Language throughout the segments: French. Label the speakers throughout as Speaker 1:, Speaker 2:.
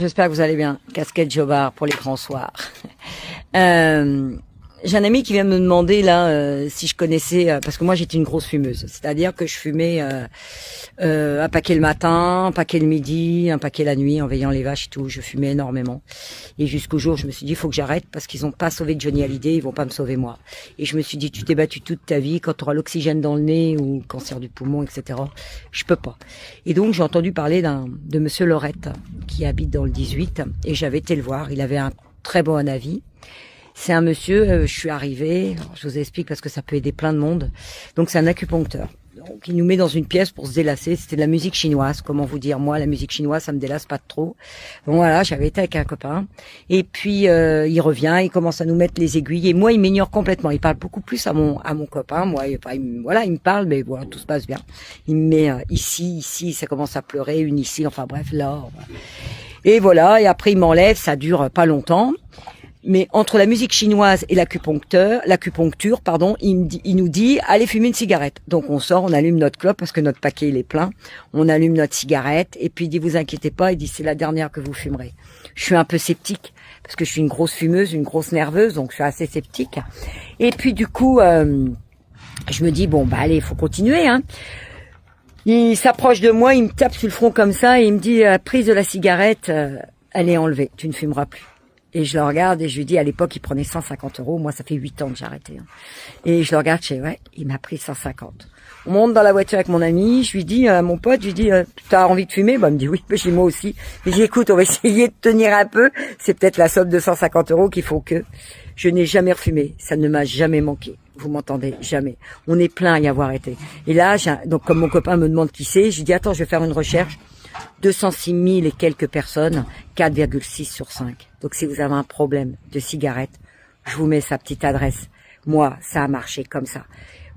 Speaker 1: J'espère que vous allez bien. Casquette Jobard pour les grands soirs. J'ai un ami qui vient me demander là si je connaissais, parce que moi j'étais une grosse fumeuse, c'est-à-dire que je fumais un paquet le matin, un paquet le midi, un paquet la nuit en veillant les vaches et tout. Je fumais énormément. Et jusqu'au jour, je me suis dit, il faut que j'arrête parce qu'ils n'ont pas sauvé Johnny Hallyday, ils vont pas me sauver moi. Et je me suis dit, tu t'es battu toute ta vie, quand tu auras l'oxygène dans le nez ou cancer du poumon, etc. Je peux pas. Et donc j'ai entendu parler de Monsieur Lorette qui habite dans le 18 et j'avais été le voir. Il avait un très bon avis. C'est un monsieur, je suis arrivée, je vous explique parce que ça peut aider plein de monde. Donc c'est un acupuncteur. Donc il nous met dans une pièce pour se délasser. C'était de la musique chinoise. Comment vous dire, moi la musique chinoise ça me délasse pas trop. Donc voilà, j'avais été avec un copain. Et puis il revient, il commence à nous mettre les aiguilles. Et moi il m'ignore complètement. Il parle beaucoup plus à mon copain. Moi il me parle, mais voilà tout se passe bien. Il me met ici, ça commence à pleurer, une ici. Enfin bref là. Et voilà. Et après il m'enlève. Ça dure pas longtemps. Mais entre la musique chinoise et l'acupuncture, il nous dit allez fumer une cigarette. Donc on sort, on allume notre clope parce que notre paquet il est plein. On allume notre cigarette et puis il dit vous inquiétez pas, il dit c'est la dernière que vous fumerez. Je suis un peu sceptique parce que je suis une grosse fumeuse, une grosse nerveuse, donc je suis assez sceptique. Et puis du coup, je me dis bon bah allez, il faut continuer hein. Il s'approche de moi, il me tape sur le front comme ça et il me dit la prise de la cigarette, elle est enlevée, tu ne fumeras plus. Et je le regarde et je lui dis, à l'époque, il prenait 150 €. Moi, ça fait 8 ans que j'ai arrêté. Hein. Et je le regarde, je dis, ouais, il m'a pris 150. On monte dans la voiture avec mon ami. Je lui dis, mon pote, je lui dis, t'as envie de fumer? Bah, il me dit, oui, mais j'ai moi aussi. Et je dis, écoute, on va essayer de tenir un peu. C'est peut-être la somme de 150 € qu'il faut que... Je n'ai jamais refumé. Ça ne m'a jamais manqué. Vous m'entendez? Jamais. On est plein à y avoir été. Et là, donc, comme mon copain me demande qui c'est, je lui dis, attends, je vais faire une recherche. 206 000 et quelques personnes, 4,6 sur 5. Donc si vous avez un problème de cigarette, je vous mets sa petite adresse. Moi, ça a marché comme ça.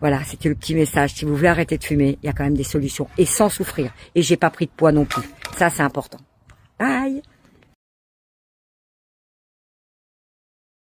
Speaker 1: Voilà, c'était le petit message. Si vous voulez arrêter de fumer, il y a quand même des solutions. Et sans souffrir. Et j'ai pas pris de poids non plus. Ça, c'est important. Bye!